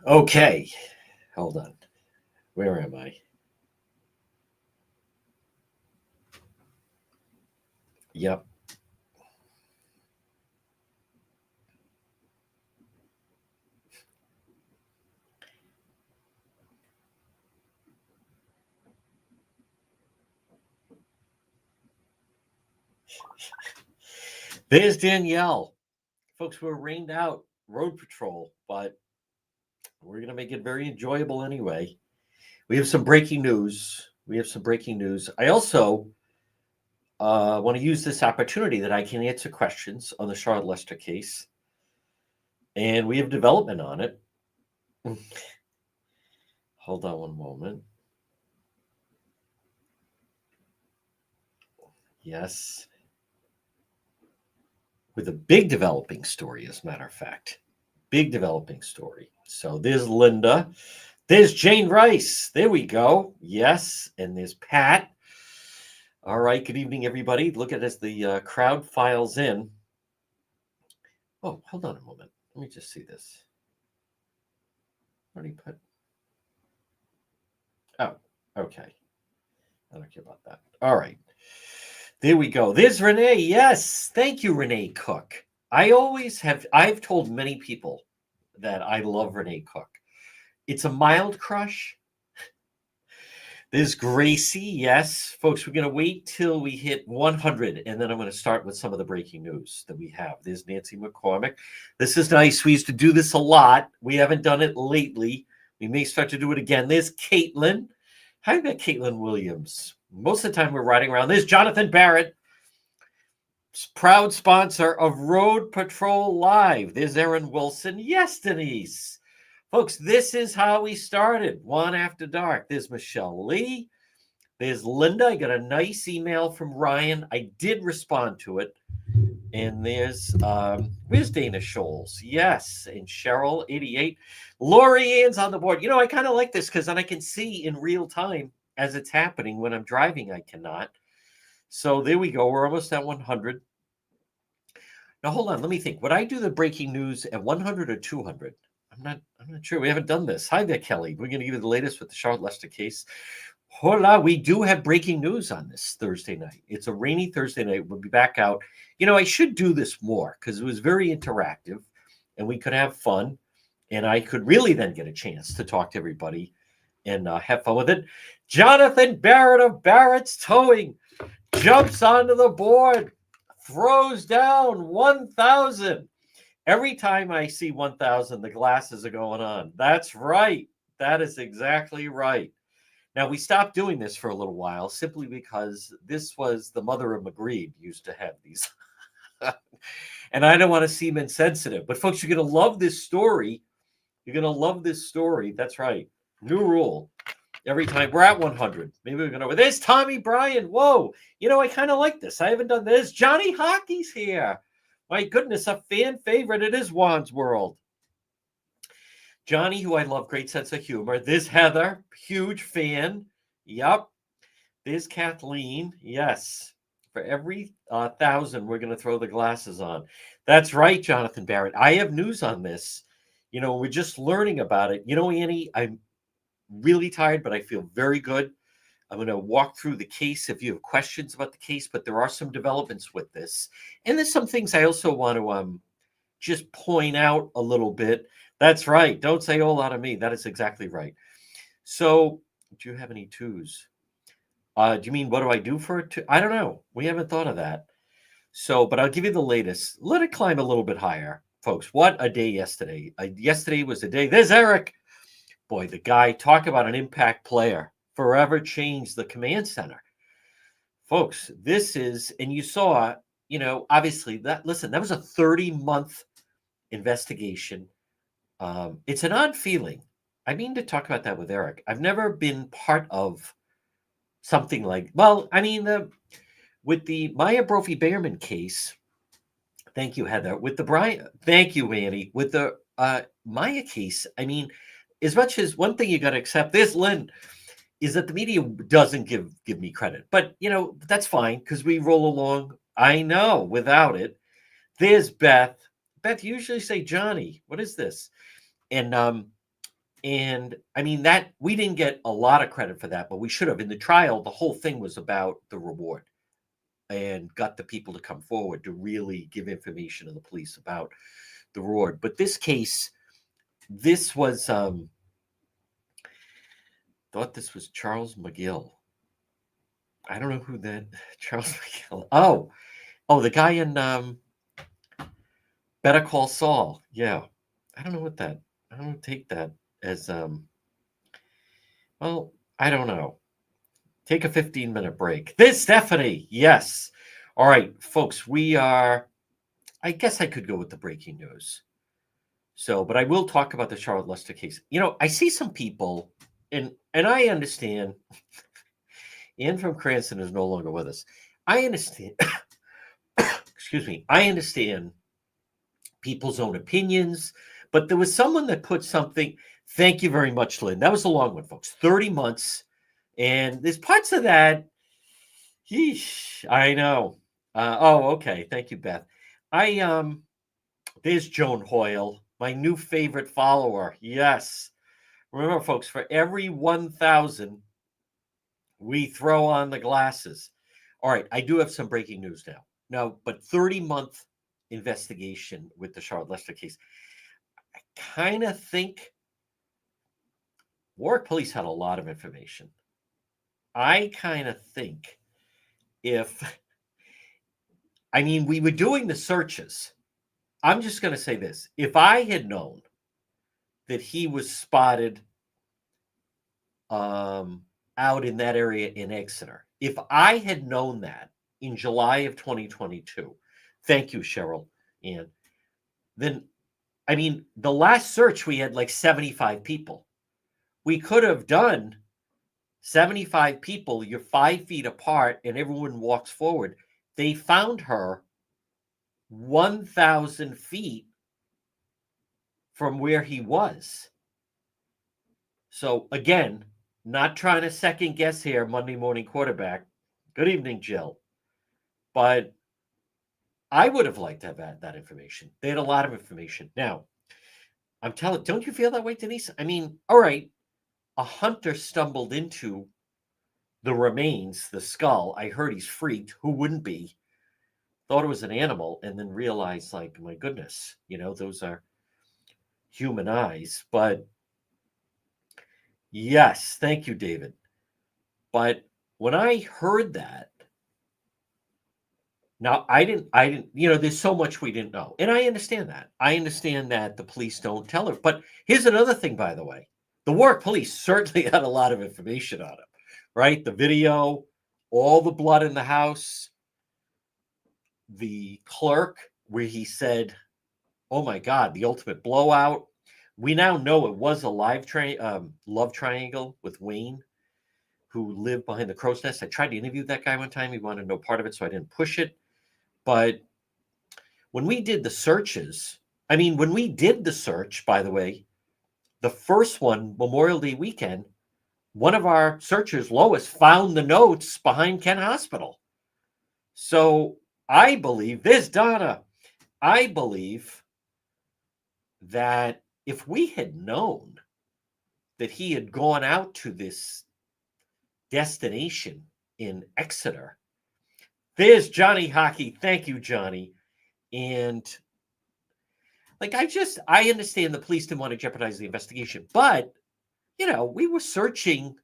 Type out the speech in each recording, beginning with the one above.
Okay, hold on. Where am I? Yep. There's Danielle. Folks, we're rained out road patrol, but we're going to make it very enjoyable anyway. We have some breaking news. I also want to use this opportunity that I can answer questions on the Charlotte Lester case, and we have development on it. Hold on one moment. Yes. With a big developing story, as a matter of fact. Big developing story. So there's Linda. There's Jane Rice. There we go. Yes. And there's Pat. All right. Good evening, everybody. Look at as the crowd files in. Oh, hold on a moment. Let me just see this. What did he put? Oh, okay. I don't care about that. All right. There we go. There's Renee. Yes. Thank you, Renee Cook. I've told many people that I love Renee Cook. It's a mild crush. There's Gracie. Yes. Folks, we're going to wait till we hit 100, and then I'm going to start with some of the breaking news that we have. There's Nancy McCormick. This is nice. We used to do this a lot. We haven't done it lately. We may start to do it again. There's Caitlin. How about Caitlin Williams? Most of the time we're riding around. There's Jonathan Barrett, proud sponsor of Road Patrol Live. There's Erin Wilson. Yes, Denise. Folks, this is how we started. One After Dark. There's Michelle Lee. There's Linda. I got a nice email from Ryan. I did respond to it. And where's Dana Scholes? Yes. And Cheryl, 88. Lori Ann's on the board. You know, I kind of like this because then I can see in real time as it's happening. When I'm driving, I cannot. So there we go. We're almost at 100. Now, hold on. Let me think. Would I do the breaking news at 100 or 200? I'm not sure. We haven't done this. Hi there, Kelly. We're going to give you the latest with the Charlotte Lester case. Hola, we do have breaking news on this Thursday night. It's a rainy Thursday night. We'll be back out. You know, I should do this more because it was very interactive and we could have fun. And I could really then get a chance to talk to everybody and have fun with it. Jonathan Barrett of Barrett's Towing jumps onto the board, throws down 1,000. Every time I see 1,000, the glasses are going on. That's right. That is exactly right. Now, we stopped doing this for a little while simply because this was the mother of McGreed used to have these. And I don't want to seem insensitive. But, folks, you're going to love this story. You're going to love this story. That's right. New rule. Every time we're at 100. Maybe we're going to. There's Tommy Bryan. Whoa. You know, I kind of like this. I haven't done this. Johnny Hockey's here. My goodness, a fan favorite. It is Juan's World. Johnny, who I love, great sense of humor. There's Heather, huge fan. Yep. There's Kathleen. Yes. For every 1,000, we're going to throw the glasses on. That's right, Jonathan Barrett. I have news on this. You know, we're just learning about it. You know, Annie, I'm really tired, but I feel very good. I'm going to walk through the case if you have questions about the case, but there are some developments with this. And there's some things I also want to just point out a little bit. That's right. Don't say a whole lot of me. That is exactly right. So do you have any twos? Do you mean what do I do for a two? I don't know. We haven't thought of that. So, but I'll give you the latest. Let it climb a little bit higher, folks. What a day yesterday. Yesterday was the day. There's Eric. Boy, the guy, talk about an impact player. Forever changed the command center. Folks, this is, and you saw, you know, obviously that was a 30-month investigation. It's an odd feeling. I mean to talk about that with Eric. I've never been part of something like, well, I mean, with the Maya Brophy Behrman case, thank you, Heather. With the Brian, thank you, Annie. With the Maya case, I mean, as much as one thing you got to accept, this, Lynn, is that the media doesn't give me credit. But, you know, that's fine because we roll along. I know without it. There's Beth. Beth, you usually say Johnny. What is this? And And I mean, that we didn't get a lot of credit for that, but we should have. In the trial, the whole thing was about the reward and got the people to come forward to really give information to the police about the reward. But this case, this was thought this was Charles McGill. I don't know who that Charles McGill. Oh, the guy in Better Call Saul. Yeah. I don't know what that. I don't take that as well, I don't know. Take a 15-minute break. There's Stephanie. Yes. All right, folks, we are I guess I could go with the breaking news. So, but I will talk about the Charlotte Lester case. I see some people and I understand Ann from Cranston is no longer with us. I understand excuse me. I understand people's own opinions, but there was someone that put something. Thank you very much, Lynn. That was a long one, folks. 30 months. And there's parts of that. I know. Okay. Thank you, Beth. There's Joan Hoyle, my new favorite follower. Yes. Remember, folks, for every 1,000, we throw on the glasses. All right. I do have some breaking news now. But 30-month investigation with the Charlotte Lester case. I kind of think Warwick Police had a lot of information. I kind of think we were doing the searches. I'm just going to say this. If I had known that he was spotted out in that area in Exeter, if I had known that in July of 2022, thank you, Cheryl, and then, the last search, we had like 75 people. We could have done 75 people, you're 5 feet apart, and everyone walks forward. They found her 1,000 feet from where he was. So, again, not trying to second guess here, Monday morning quarterback. Good evening, Jill. But I would have liked to have had that information. They had a lot of information. Now, I'm telling, don't you feel that way, Denise? All right, a hunter stumbled into the remains, the skull. I heard he's freaked. Who wouldn't be? Thought it was an animal and then realized, like, my goodness, those are human eyes. But yes, thank you, David. But when I heard that, now I didn't, there's so much we didn't know. And I understand that. I understand that the police don't tell her. But here's another thing, by the way. The Warwick Police certainly had a lot of information on him, right? The video, all the blood in the house, the clerk where he said, oh my God, the ultimate blowout. We now know it was a love triangle with Wayne, who lived behind the crow's nest. I tried to interview that guy one time. He wanted no part of it, so I didn't push it. But when we did the searches, when we did the search, by the way, the first one, Memorial Day weekend, one of our searchers, Lois, found the notes behind Kent Hospital. So I believe, there's Donna, I believe that if we had known that he had gone out to this destination in Exeter, there's Johnny Hockey. Thank you, Johnny. And I understand the police didn't want to jeopardize the investigation, but, we were searching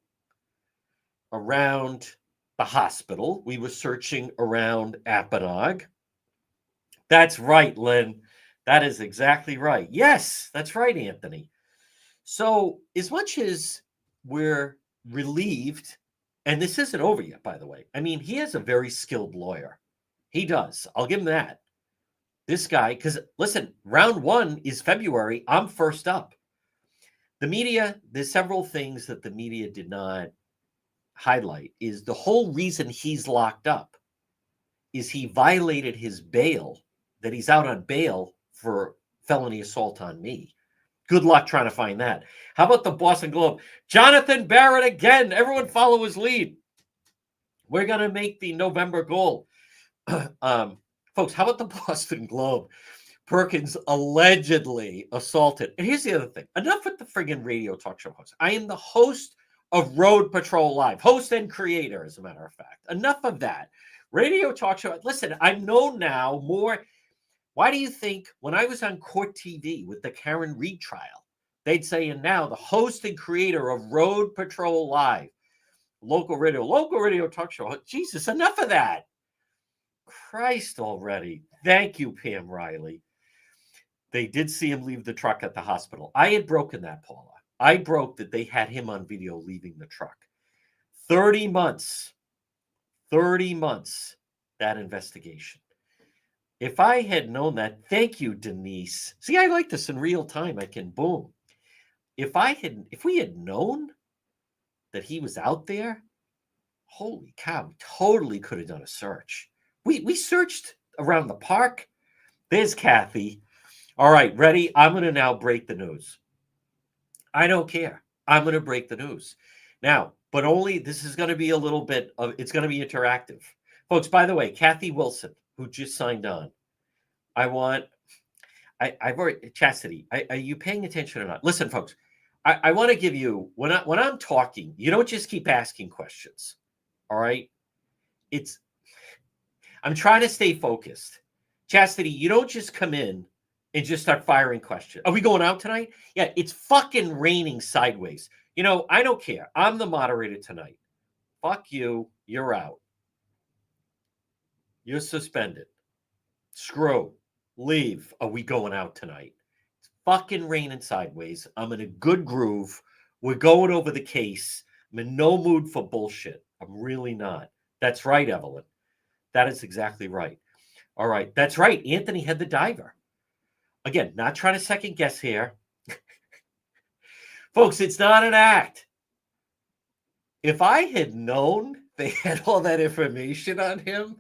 around the hospital. We were searching around Apponaug. That's right, Lynn. That is exactly right. Yes, that's right, Anthony. So as much as we're relieved, and this isn't over yet, by the way. He has a very skilled lawyer. He does. I'll give him that. This guy, because listen, round 1 is February. I'm first up. The media, there's several things that the media did not highlight. Is the whole reason he's locked up is he violated his bail, that he's out on bail for felony assault on me. Good luck trying to find that. How about the Boston Globe? Jonathan Barrett again. Everyone follow his lead. We're going to make the November goal. Folks, how about the Boston Globe? Perkins allegedly assaulted. And here's the other thing. Enough with the friggin' radio talk show host. I am the host of Road Patrol Live, host and creator, as a matter of fact. Enough of that. Radio talk show. Listen, I'm known now more. Why do you think when I was on Court TV with the Karen Reed trial, they'd say, and now the host and creator of Road Patrol Live, local radio talk show. Jesus, enough of that. Christ already. Thank you, Pam Riley. They did see him leave the truck at the hospital. I had broken that, Paula. I broke that they had him on video leaving the truck. 30 months. 30 months, that investigation. If I had known that, thank you, Denise. See, I like this in real time. I can boom. If we had known that he was out there, holy cow, we totally could have done a search. We searched around the park. There's Kathy. All right, ready? I'm going to now break the news. I don't care. I'm going to break the news. Now, but only, this is going to be a little bit of, it's going to be interactive. Folks, by the way, Kathy Wilson, who just signed on, I've already, Chastity, are you paying attention or not? Listen, folks, I want to give you, when I'm talking, you don't just keep asking questions. All right? I'm trying to stay focused. Chastity, you don't just come in and just start firing questions. Are we going out tonight? Yeah, it's fucking raining sideways. You know, I don't care. I'm the moderator tonight. Fuck you. You're out. You're suspended. Screw. Leave. Are we going out tonight? It's fucking raining sideways. I'm in a good groove. We're going over the case. I'm in no mood for bullshit. I'm really not. That's right, Evelyn. That is exactly right. All right. That's right. Anthony had the diver. Again, not trying to second guess here. Folks, it's not an act. If I had known they had all that information on him,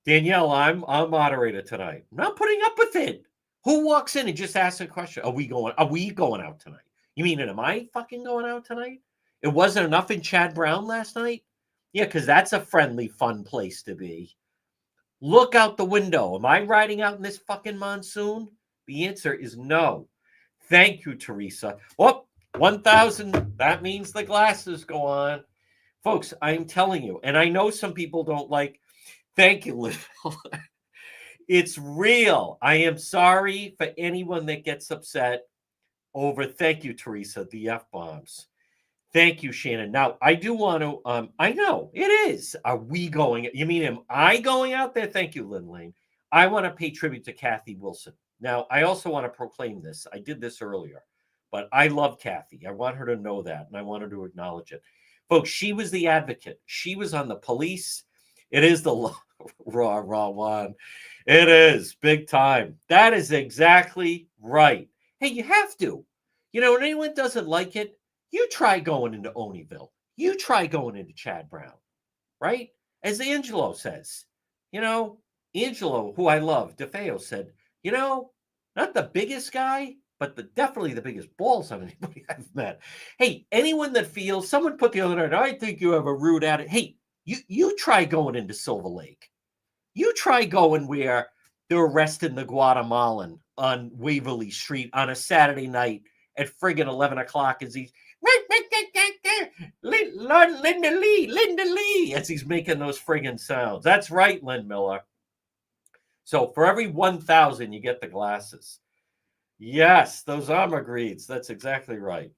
Danielle, I'm moderator tonight. I'm not putting up with it. Who walks in and just asks a question? Are we going out tonight? You mean, am I fucking going out tonight? It wasn't enough in Chad Brown last night? Yeah, because that's a friendly, fun place to be. Look out the window. Am I riding out in this fucking monsoon? The answer is no. Thank you, Teresa. Whoop, 1,000. That means the glasses go on. Folks, I'm telling you, and I know some people don't like, thank you, Liv. It's real. I am sorry for anyone that gets upset over, thank you, Teresa, the F-bombs. Thank you, Shannon. Now, I do want to, I know, it is. Are we going, you mean, am I going out there? Thank you, Lynn Lane. I want to pay tribute to Kathy Wilson. Now, I also want to proclaim this. I did this earlier, but I love Kathy. I want her to know that, and I want her to acknowledge it. Folks, she was the advocate. She was on the police. It is the raw one. It is big time. That is exactly right. Hey, you have to. You know, when anyone doesn't like it, you try going into Oneyville. You try going into Chad Brown, right? As Angelo says, you know, Angelo, who I love, DeFeo said, you know, not the biggest guy, but definitely the biggest balls of anybody I've met. Hey, anyone that feels, someone put the other night, I think you have a rude attitude. Hey, you try going into Silver Lake. You try going where they're arresting the Guatemalan on Waverly Street on a Saturday night at friggin' 11 o'clock as he's Linda Lee, as he's making those friggin' sounds. That's right, Lynn Miller. So for every 1,000, you get the glasses. Yes, those armor greeds. That's exactly right.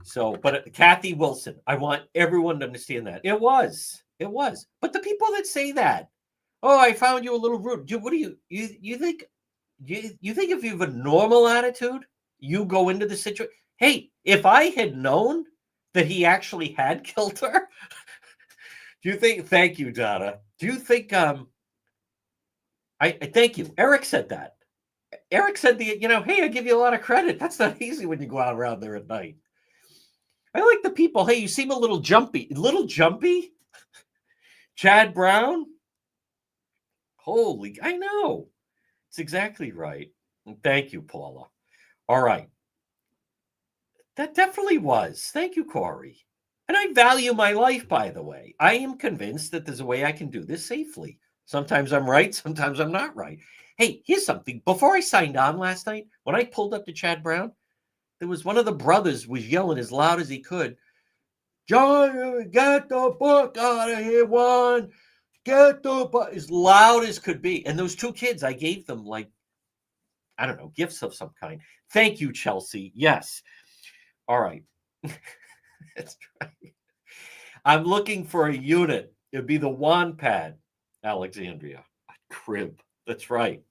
So, but Kathy Wilson, I want everyone to understand that. It was. But the people that say that, oh, I found you a little rude. Dude, what do you think? You think if you have a normal attitude, you go into the situation? Hey, if I had known that he actually had killed her, do you think? Thank you, Donna. Do you think? I thank you. Eric said that. Eric said hey, I give you a lot of credit. That's not easy when you go out around there at night. I like the people. Hey, you seem a little jumpy. Chad Brown? Holy, I know. It's exactly right. And thank you, Paula. All right. That definitely was. Thank you, Corey. And I value my life, by the way. I am convinced that there's a way I can do this safely. Sometimes I'm right. Sometimes I'm not right. Hey, here's something. Before I signed on last night, when I pulled up to Chad Brown, there was one of the brothers was yelling as loud as he could, "John, get the book out of here, Juan. Get the book," as loud as could be. And those two kids, I gave them like, I don't know, gifts of some kind. Thank you, Chelsea. Yes. All right. That's right. I'm looking for a unit. It'd be the Juan pad, Alexandria. A crib. That's right.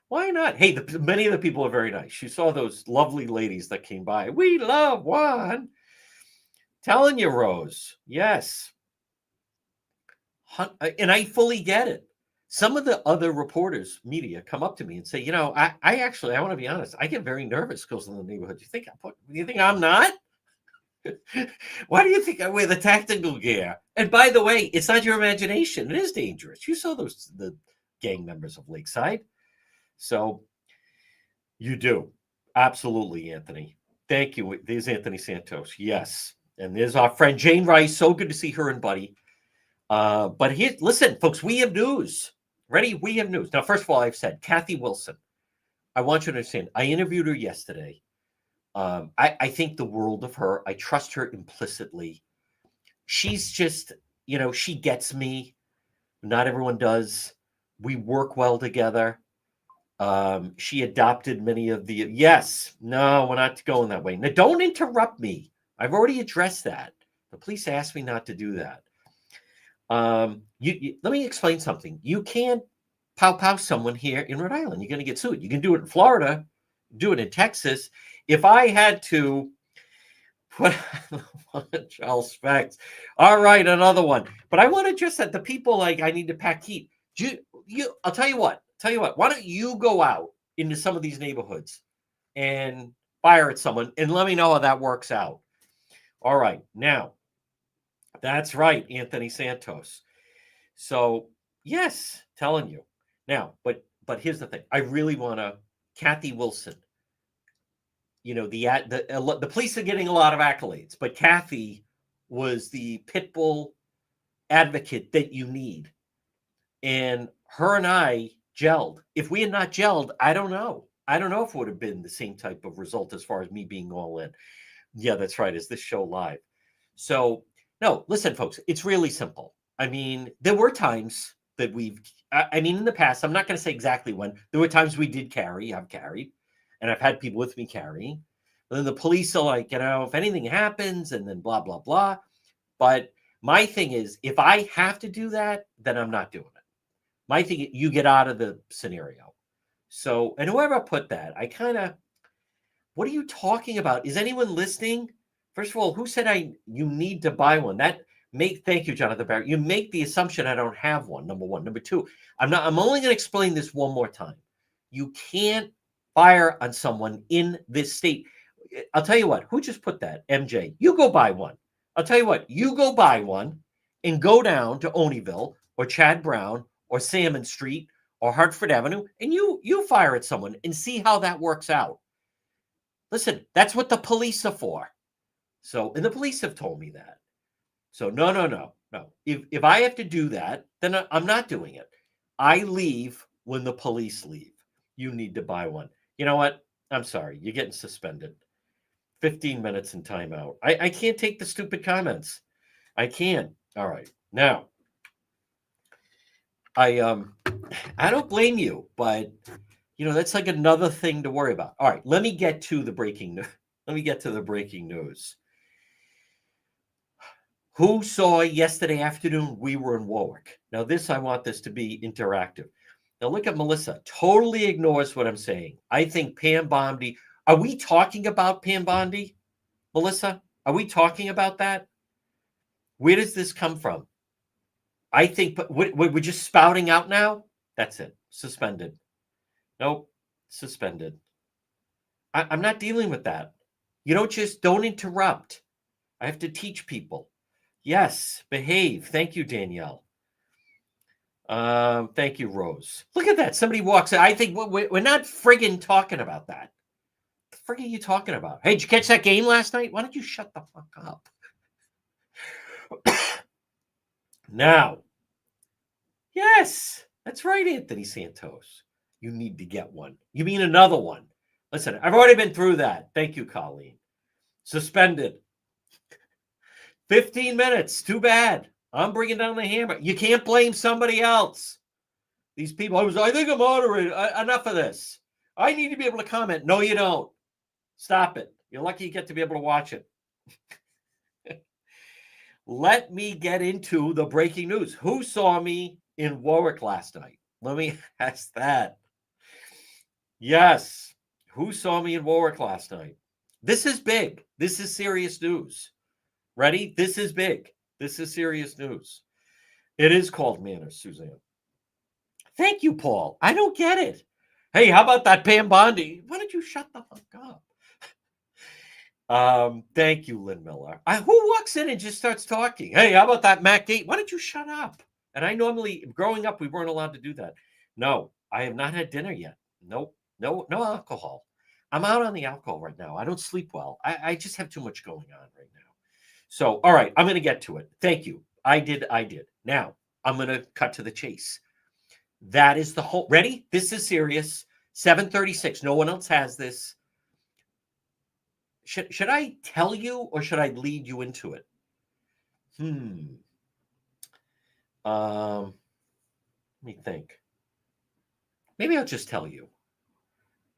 Why not? Hey, many of the people are very nice. You saw those lovely ladies that came by. We love Juan. Telling you, Rose. Yes. And I fully get it. Some of the other reporters, media, come up to me and say, I actually, I want to be honest, I get very nervous goes in the neighborhood. You think I'm not? Why do you think I wear the tactical gear? And by the way, it's not your imagination. It is dangerous. You saw the gang members of Lakeside. So you do. Absolutely, Anthony. Thank you. There's Anthony Santos. Yes. And there's our friend Jane Rice. So good to see her and Buddy. But here, listen, folks, we have news. Ready? We have news. Now, first of all, I've said Kathy Wilson. I want you to understand. I interviewed her yesterday. I think the world of her. I trust her implicitly. She's just, she gets me. Not everyone does. We work well together. She adopted many of the. Yes. No, we're not going that way. Now, don't interrupt me. I've already addressed that. The police asked me not to do that. Let me explain something. You can't pow someone here in Rhode Island. You're going to get sued. You can do it in Florida, do it in Texas. If I had to put Charles Specs, all right, another one. But I want to just that the people like I need to pack heat. I'll tell you what. Why don't you go out into some of these neighborhoods and fire at someone and let me know how that works out. All right, now. That's right, Anthony Santos. So, yes, telling you. Now, but here's the thing. I really want to Kathy Wilson. The police are getting a lot of accolades, but Kathy was the pit bull advocate that you need. And her and I gelled. If we had not gelled, I don't know. I don't know if it would have been the same type of result as far as me being all in. Yeah, that's right. Is this show live? So, no, listen, folks, it's really simple. I mean, there were times that in the past, I'm not going to say exactly when, there were times we did carry, I've carried, and I've had people with me carrying. And then the police are like, if anything happens, and then blah, blah, blah. But my thing is, if I have to do that, then I'm not doing it. My thing, you get out of the scenario. So, and whoever put that, what are you talking about? Is anyone listening? First of all, who said you need to buy one? Thank you, Jonathan Barrett. You make the assumption I don't have one, number one. Number two, I'm only going to explain this one more time. You can't fire on someone in this state. I'll tell you what, who just put that? MJ, you go buy one. I'll tell you what, you go buy one and go down to Oneyville or Chad Brown or Salmon Street or Hartford Avenue and you fire at someone and see how that works out. Listen, that's what the police are for. So, and the police have told me that. So, no. If I have to do that, then I'm not doing it. I leave when the police leave. You need to buy one. You know what? I'm sorry. You're getting suspended. 15 minutes in timeout. I can't take the stupid comments. I can't. All right. Now, I don't blame you, but that's like another thing to worry about. All right, let me get to the breaking news. Who saw yesterday afternoon we were in Warwick? Now I want this to be interactive. Now look at Melissa. Totally ignores what I'm saying. I think Pam Bondi. Are we talking about Pam Bondi, Melissa? Are we talking about that? Where does this come from? I think, but we're just spouting out now. That's it. Suspended. Nope. Suspended. I'm not dealing with that. You don't interrupt. I have to teach people. Yes, behave. Thank you, Danielle. Thank you, Rose. Look at that. Somebody walks in. I think we're not friggin' talking about that. What the frig are you talking about? Hey, did you catch that game last night? Why don't you shut the fuck up? Now, yes, that's right, Anthony Santos. You need to get one. You mean another one? Listen, I've already been through that. Thank you, Colleen. Suspended. 15 minutes. Too bad. I'm bringing down the hammer. You can't blame somebody else. These people, I think I'm moderated. Enough of this. I need to be able to comment. No, you don't. Stop it. You're lucky you get to be able to watch it. Let me get into the breaking news. Who saw me in Warwick last night? Let me ask that. Yes. Who saw me in Warwick last night? This is big. This is serious news. Ready? This is big. This is serious news. It is called manners, Suzanne. Thank you, Paul. I don't get it. Hey, how about that Pam Bondi? Why don't you shut the fuck up? Thank you, Lynn Miller. Who walks in and just starts talking? Hey, how about that Matt Gate? Why don't you shut up? And I normally, growing up, we weren't allowed to do that. No, I have not had dinner yet. Nope. No alcohol. I'm out on the alcohol right now. I don't sleep well. I just have too much going on right now. So, all right, I'm going to get to it. Thank you. I did. Now, I'm going to cut to the chase. That is the whole. Ready? This is serious. 7:36. No one else has this. Should I tell you or should I lead you into it? Let me think. Maybe I'll just tell you.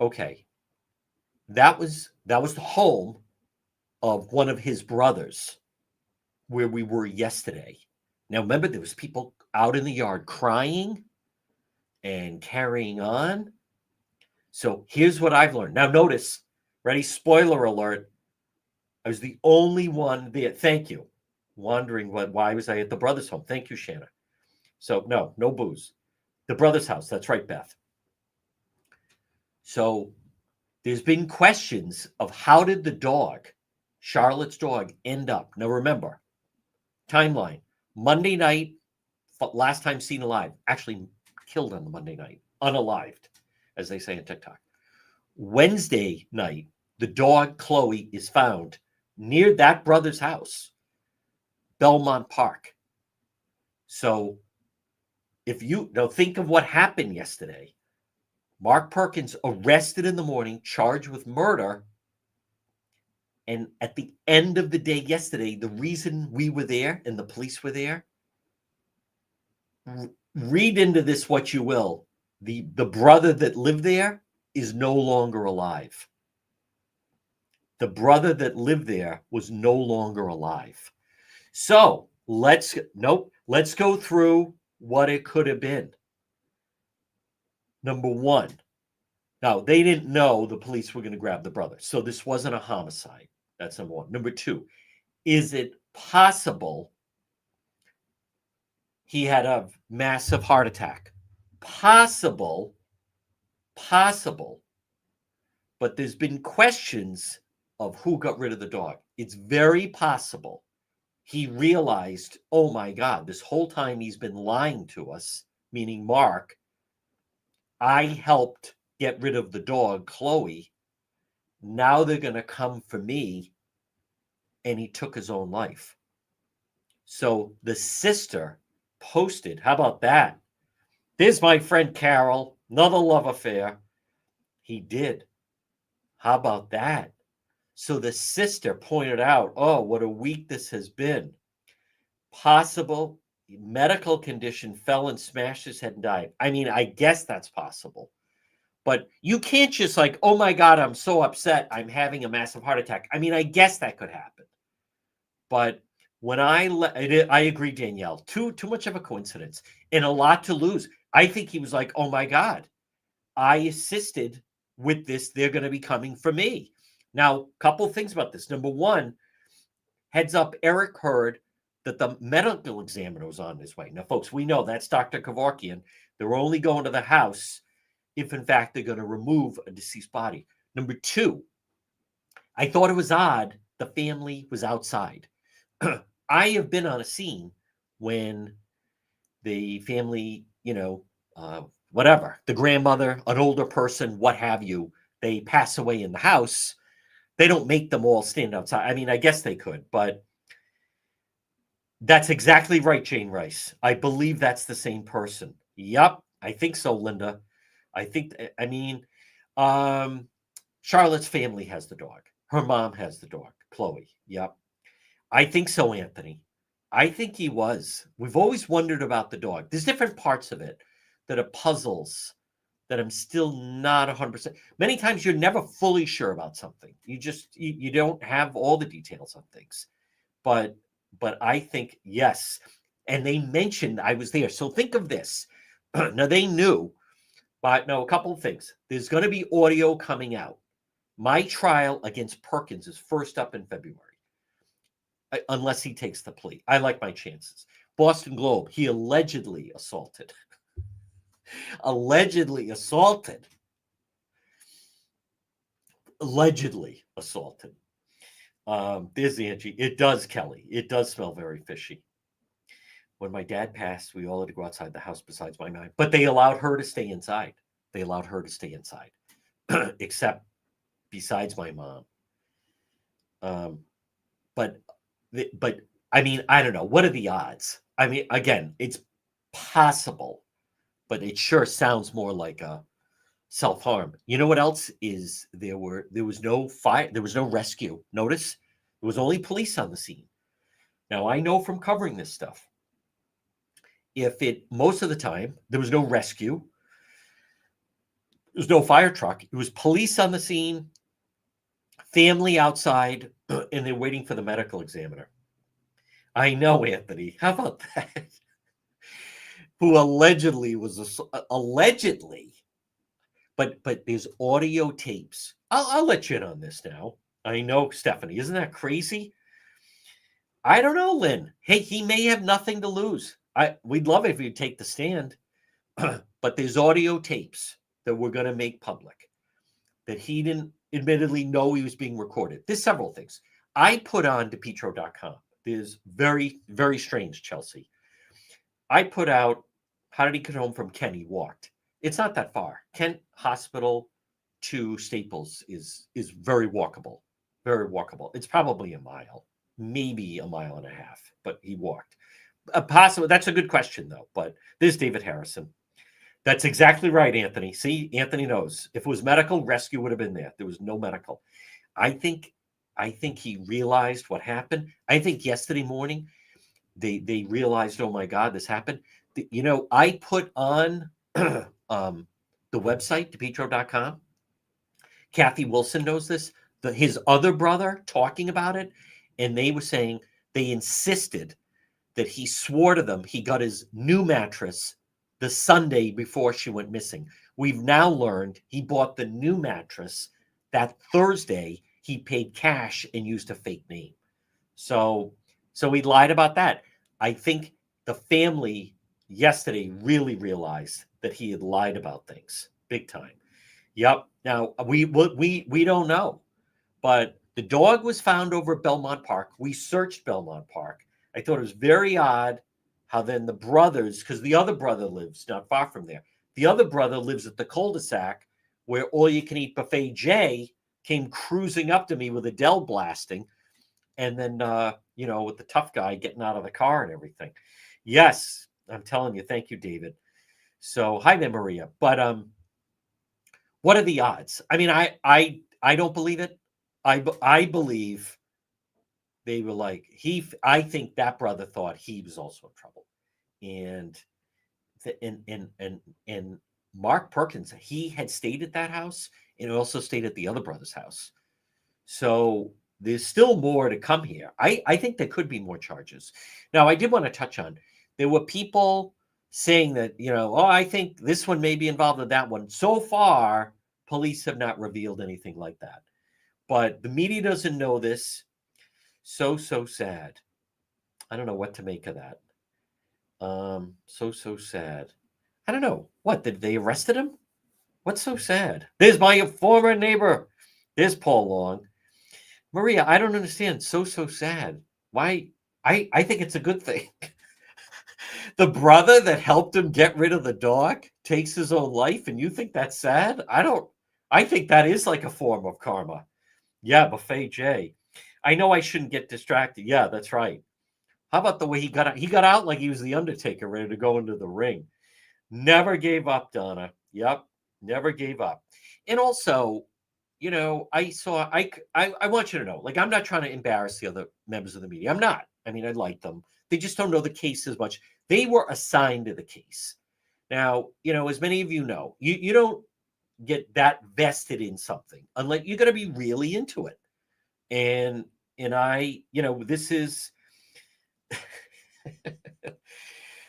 Okay. That was the home of one of his brothers where we were yesterday. Now remember, there was people out in the yard crying and carrying on. So here's what I've learned. Now notice, ready? Spoiler alert. I was the only one there. Thank you. Wondering why was I at the brother's home? Thank you, Shanna. So no booze. The brother's house. That's right, Beth. So there's been questions of how did the dog, Charlotte's dog, end up? Now remember, timeline. Monday night, last time seen alive. Actually killed on the Monday night. Unalived, as they say in TikTok. Wednesday night, the dog Chloe is found near that brother's house, Belmont Park. So if you now think of what happened yesterday, Mark Perkins arrested in the morning, charged with murder. And at the end of the day yesterday, the reason we were there and the police were there, read into this what you will. The brother that lived there is no longer alive. The brother that lived there was no longer alive. So let's go through what it could have been. Number one, now they didn't know the police were going to grab the brother. So this wasn't a homicide. That's number one. Number two, is it possible he had a massive heart attack? Possible. But there's been questions of who got rid of the dog. It's very possible he realized, oh my God, this whole time he's been lying to us, meaning Mark. I helped get rid of the dog, Chloe. Now they're going to come for me. And he took his own life. So the sister posted, how about that? There's my friend Carol, another love affair. He did. How about that? So the sister pointed out, oh, what a week this has been. Possible medical condition, fell and smashed his head and died. I mean, I guess that's possible. But you can't just like, oh my God, I'm so upset. I'm having a massive heart attack. I mean, I guess that could happen. But when I agree, Danielle, too much of a coincidence and a lot to lose. I think he was like, oh my God, I assisted with this. They're going to be coming for me. Now, a couple of things about this. Number one, heads up, Eric heard that the medical examiner was on his way. Now, folks, we know that's Dr. Kevorkian. They're only going to the house if, in fact, they're going to remove a deceased body. Number two, I thought it was odd the family was outside. I have been on a scene when the family, whatever, the grandmother, an older person, what have you, they pass away in the house. They don't make them all stand outside. I mean, I guess they could, but that's exactly right, Jane Rice. I believe that's the same person. Yep, I think so, Linda. I think, I mean, um, Charlotte's family has the dog. Her mom has the dog, Chloe. Yep. I think so, Anthony. I think he was. We've always wondered about the dog. There's different parts of it that are puzzles that I'm still not 100%. Many times you're never fully sure about something. You don't have all the details on things. But I think yes. And they mentioned I was there. So think of this. Now they knew, but no, a couple of things. There's going to be audio coming out. My trial against Perkins is first up in February, unless he takes the plea. I like my chances. Boston Globe, he allegedly assaulted. Allegedly assaulted. Allegedly assaulted. There's Angie. It does, Kelly. It does smell very fishy. When my dad passed, we all had to go outside the house besides my mom. But they allowed her to stay inside. They allowed her to stay inside, except besides my mom. But I mean, I don't know. What are the odds? I mean, again, it's possible, but it sure sounds more like a self-harm. You know what else is there was no fire, there was no rescue. Notice there was only police on the scene. Now I know from covering this stuff, most of the time there was no rescue, there was no fire truck, it was police on the scene, family outside, and they're waiting for the medical examiner. I know, Anthony. How about that? Who allegedly was allegedly, but there's audio tapes. I'll let you in on this now. I know, Stephanie. Isn't that crazy? I don't know, Lynn. Hey, he may have nothing to lose. We'd love it if you'd take the stand, but there's audio tapes that we're going to make public that he didn't admittedly know he was being recorded. There's several things. I put on DePietro.com. There's very, very strange, Chelsea. I put out, how did he get home from Kent? He walked. It's not that far. Kent Hospital to Staples is very walkable. Very walkable. It's probably a mile, maybe a mile and a half, but he walked. Possible. That's a good question, though. But there's David Harrison. That's exactly right, Anthony. See, Anthony knows. If it was medical, rescue would have been there. There was no medical. I think he realized what happened. I think yesterday morning they realized, oh my God, this happened. You know, I put on the website, DePietro.com. Kathy Wilson knows this. His other brother talking about it, and they were saying they insisted that he swore to them he got his new mattress the Sunday before she went missing. We've now learned he bought the new mattress that Thursday. He paid cash and used a fake name. So he lied about that. I think the family yesterday really realized that he had lied about things big time. Yep. Now we don't know, but the dog was found over at Belmont Park. We searched Belmont Park. I thought it was very odd how then the brothers, because the other brother lives not far from there. The other brother lives at the cul-de-sac where All You Can Eat Buffet Jay came cruising up to me with Adele blasting, and then with the tough guy getting out of the car and everything. Yes, I'm telling you, thank you, David. So hi there, Maria. But what are the odds? I mean, I don't believe it. I believe they were like I think that brother thought he was also in trouble, and Mark Perkins, he had stayed at that house and also stayed at the other brother's house. So there's still more to come here. I think there could be more charges. Now, I did want to touch on, there were people saying that, I think this one may be involved in that one. So far, police have not revealed anything like that. But the media doesn't know this. So sad. I don't know what to make of that. So sad. I don't know. What, did they arrested him? What's so sad? There's my former neighbor. There's Paul Long. Maria, I don't understand. So sad. Why? I think it's a good thing. The brother that helped him get rid of the dog takes his own life, and you think that's sad? I think that is like a form of karma. Yeah, Buffet Jay. I know I shouldn't get distracted. Yeah, that's right. How about the way he got out? He got out like he was the Undertaker, ready to go into the ring. Never gave up, Donna. Yep. Never gave up. And also, I want you to know, like, I'm not trying to embarrass the other members of the media. I'm not. I mean, I like them. They just don't know the case as much. They were assigned to the case. Now, as many of you know, you don't get that vested in something unless you're going to be really into it. And I, this is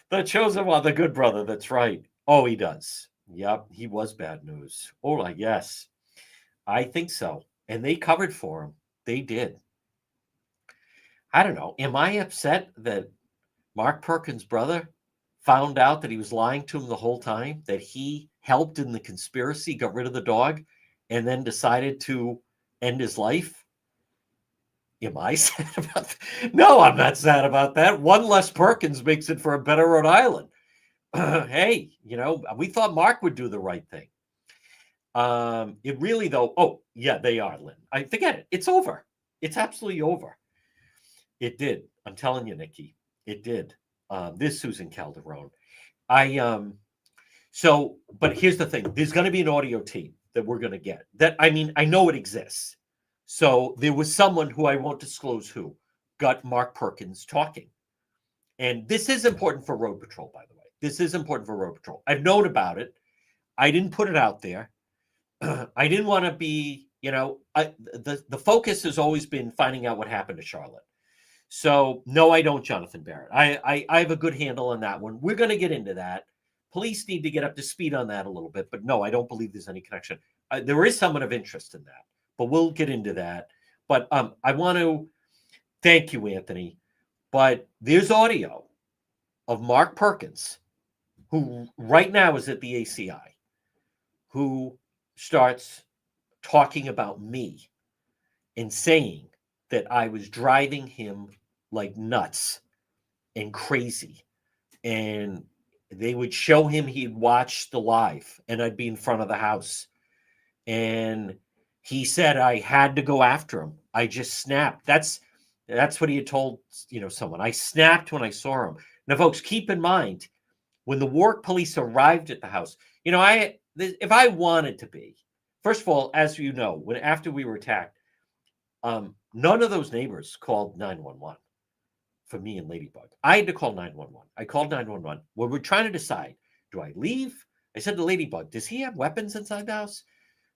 the chosen one, the good brother. That's right. Oh, he does. Yep, he was bad news. Oh, like, yes, I think so. And they covered for him. They did. I don't know. Am I upset that Mark Perkins' brother found out that he was lying to him the whole time, that he helped in the conspiracy, got rid of the dog, and then decided to end his life? Am I sad about that? No, I'm not sad about that. One less Perkins makes it for a better Rhode Island. Hey, we thought Mark would do the right thing. It really, though. Oh, yeah, they are, Lynn. I forget it. It's over. It's absolutely over. It did. I'm telling you, Nikki, it did. This Susan Calderon. But here's the thing. There's going to be an audio tape that we're going to get. I know it exists. So there was someone who I won't disclose who got Mark Perkins talking. And this is important for Road Patrol, by the way. This is important for Road Patrol. I've known about it. I didn't put it out there. I didn't want to be, the focus has always been finding out what happened to Charlotte. So no, I don't, Jonathan Barrett. I have a good handle on that one. We're going to get into that. Police need to get up to speed on that a little bit, but no, I don't believe there's any connection. There is someone of interest in that, but we'll get into that. But I want to thank you, Anthony. But there's audio of Mark Perkins, who right now is at the ACI, who starts talking about me and saying that I was driving him like nuts and crazy. And they would show him he'd watched the live and I'd be in front of the house. And he said I had to go after him. I just snapped. That's what he had told, someone. I snapped when I saw him. Now, folks, keep in mind, when the Warwick police arrived at the house, if I wanted to be, first of all, as you know, after we were attacked, none of those neighbors called 911 for me and Ladybug. I had to call 911. I called 911. When we're trying to decide, do I leave? I said to Ladybug, does he have weapons inside the house?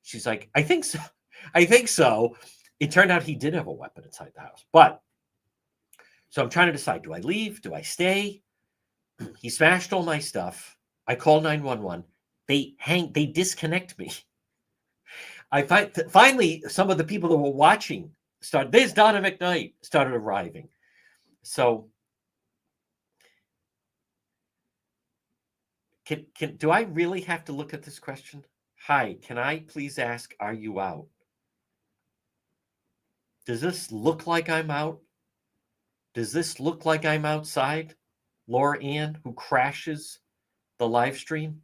She's like, I think so. I think so. It turned out he did have a weapon inside the house. So I'm trying to decide, do I leave? Do I stay? He smashed all my stuff. I called 911. They disconnect me. Finally, some of the people that were watching there's Donna McKnight started arriving. So do I really have to look at this question? Hi, can I please ask, are you out? Does this look like I'm out? Does this look like I'm outside? Laura Ann, who crashes the live stream?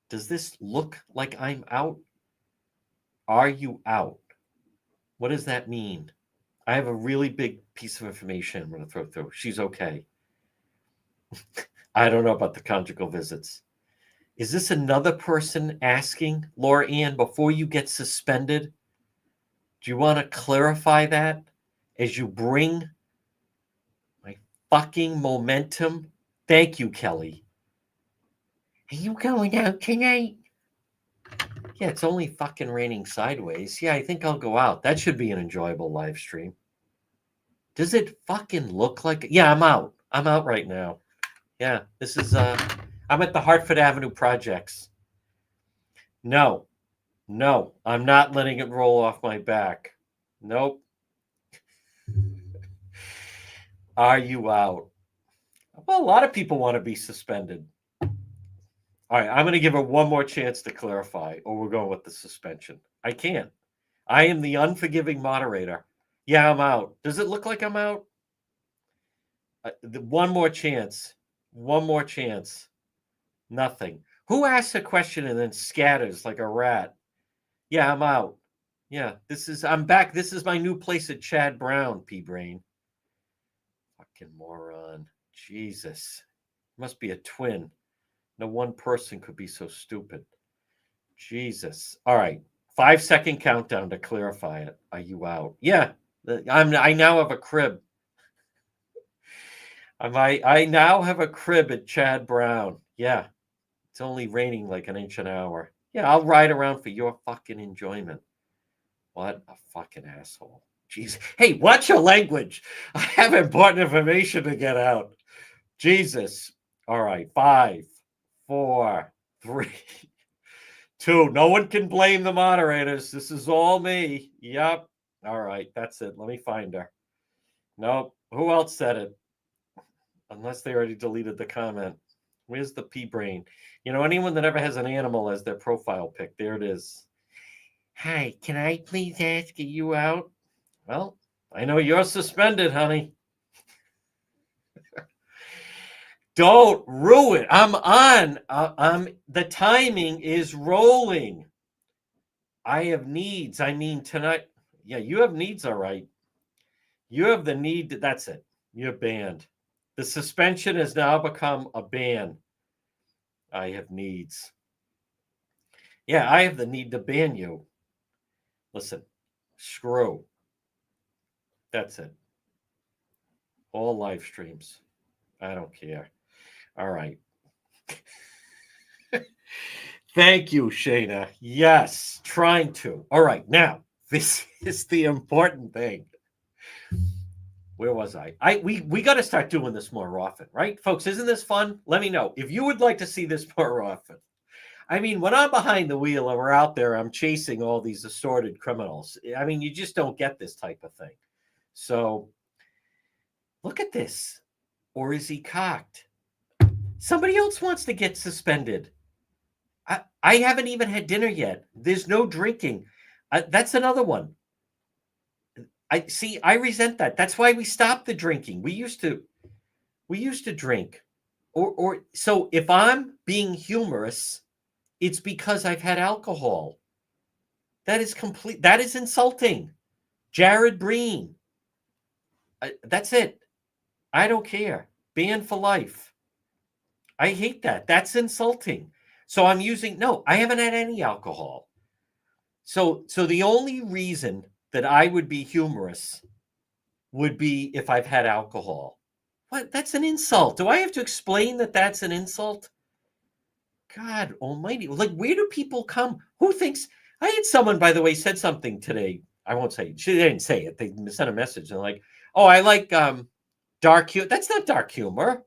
Does this look like I'm out? Are you out? What does that mean? I have a really big piece of information I'm going to throw through. She's okay. I don't know about the conjugal visits. Is this another person asking, Laura Ann, before you get suspended? Do you want to clarify that as you bring my fucking momentum? Thank you, Kelly. Are you going out tonight? Yeah, it's only fucking raining sideways. Yeah, I think I'll go out. That should be an enjoyable live stream. Does it fucking look like it? Yeah, I'm out. I'm out right now. Yeah, this is I'm at the Hartford Avenue Projects. No, I'm not letting it roll off my back. Nope. Are you out? Well, a lot of people want to be suspended. All right, I'm going to give her one more chance to clarify, or we're going with the suspension. I can't. I am the unforgiving moderator. Yeah, I'm out. Does it look like I'm out? One more chance. One more chance. Nothing. Who asks a question and then scatters like a rat? Yeah, I'm out. Yeah, I'm back. This is my new place at Chad Brown, P-Brain. Fucking moron. Jesus. Must be a twin. No one person could be so stupid. Jesus. All right. 5-second countdown to clarify it. Are you out? Yeah. I now have a crib. I now have a crib at Chad Brown. Yeah. It's only raining like an inch an hour. Yeah, I'll ride around for your fucking enjoyment. What a fucking asshole. Jeez. Hey, watch your language. I have important information to get out. Jesus. All right. 5, 4, 3, 2. No one can blame the moderators. This is all me. Yep. All right. That's it. Let me find her. Nope. Who else said it? Unless they already deleted the comment. Where's the pea brain? You know, anyone that ever has an animal as their profile pic, there it is. Hi, can I please ask you out? Well, I know you're suspended, honey. Don't ruin. I'm on. The timing is rolling. I have needs. I mean, tonight. Yeah, you have needs, all right. You have the need. That's it. You're banned. The suspension has now become a ban. I have needs. Yeah, I have the need to ban you. Listen, screw. That's it. All live streams. I don't care. All right. Thank you, Shayna. Yes, trying to. All right, now this is the important thing. Where was I? We got to start doing this more often, right, folks? Isn't this fun? Let me know if you would like to see this more often. I mean, when I'm behind the wheel and we're out there, I'm chasing all these assorted criminals. I mean, you just don't get this type of thing. So look at this. Or is he cocked? Somebody else wants to get suspended. I haven't even had dinner yet. There's no drinking. That's another one. I resent that. That's why we stopped the drinking. We used to drink. Or so if I'm being humorous, it's because I've had alcohol. That is complete. That is insulting. Jared Breen. That's it. I don't care. Banned for life. I hate that. That's insulting. So I'm using, no, I haven't had any alcohol. So the only reason that I would be humorous would be if I've had alcohol. What? That's an insult. Do I have to explain that that's an insult? God almighty. Like, where do people come? Who thinks? I had someone, by the way, said something today. I won't say it. She didn't say it. They sent a message and like, oh, I like dark humor. That's not dark humor.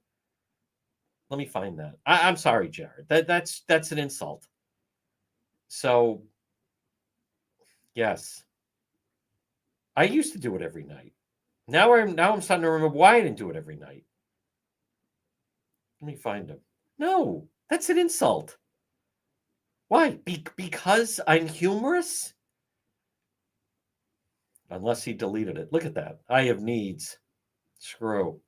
Let me find that. I'm sorry, Jared. That's an insult. So, yes, I used to do it every night. Now I'm starting to remember why I didn't do it every night. Let me find him. No, that's an insult. Why? Because I'm humorous? Unless he deleted it. Look at that. I have needs. Screw.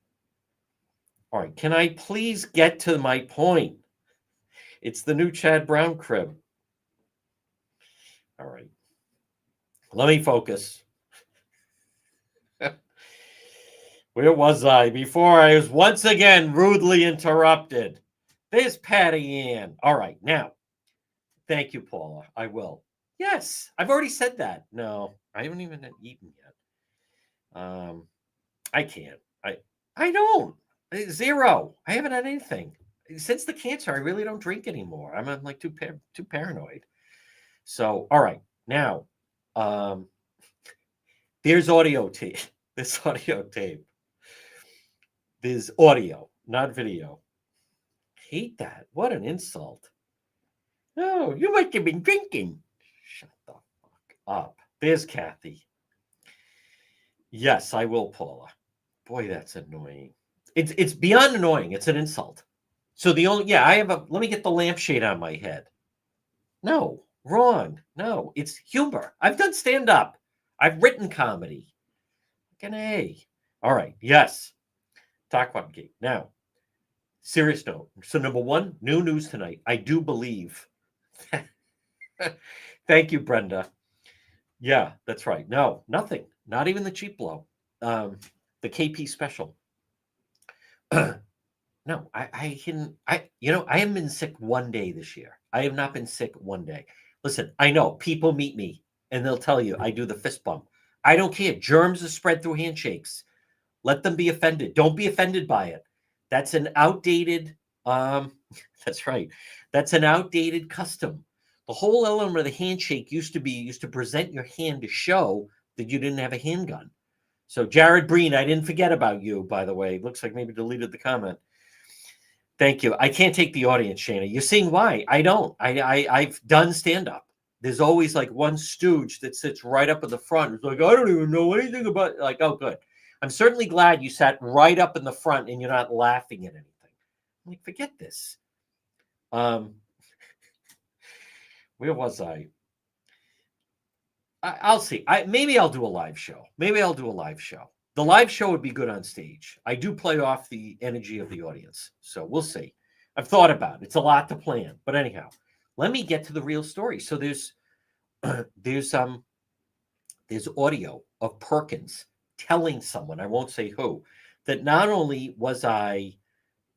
All right. Can I please get to my point? It's the new Chad Brown crib. All right. Let me focus. Where was I before I was once again rudely interrupted? There's Patty Ann. All right. Now, thank you, Paula. I will. Yes, I've already said that. No, I haven't even eaten yet. I can't. I don't. Zero. I haven't had anything since the cancer. I really don't drink anymore. I'm like too paranoid. So, all right, now, there's audio tape. This audio tape. There's audio, not video. Hate that. What an insult. Oh, you might have been drinking. Shut the fuck up. There's Kathy. Yes, I will, Paula. Boy, that's annoying. It's beyond annoying. It's an insult. So let me get the lampshade on my head. No, wrong. No, it's humor. I've done stand-up. I've written comedy. An A. All right, yes. Talk about Gate. Now, serious note. So number one, new news tonight. I do believe. Thank you, Brenda. Yeah, that's right. No, nothing. Not even the cheap blow. The KP special. No, I haven't been sick one day this year. I have not been sick one day. Listen, I know people meet me and they'll tell you I do the fist bump. I don't care. Germs are spread through handshakes. Let them be offended. Don't be offended by it. That's an outdated, um, that's right. That's an outdated custom. The whole element of the handshake used to present your hand to show that you didn't have a handgun. So Jared Breen, I didn't forget about you, by the way. Looks like maybe deleted the comment. Thank you. I can't take the audience, Shana. You're seeing why. I don't. I've done stand-up. There's always like one stooge that sits right up in the front. It's like, I don't even know anything about it. Like, oh, good. I'm certainly glad you sat right up in the front and you're not laughing at anything. I'm like, forget this. Where was I? I'll see. Maybe I'll do a live show. Maybe I'll do a live show. The live show would be good on stage. I do play off the energy of the audience. So we'll see. I've thought about it. It's a lot to plan. But anyhow, let me get to the real story. So there's audio of Perkins telling someone, I won't say who, that not only was I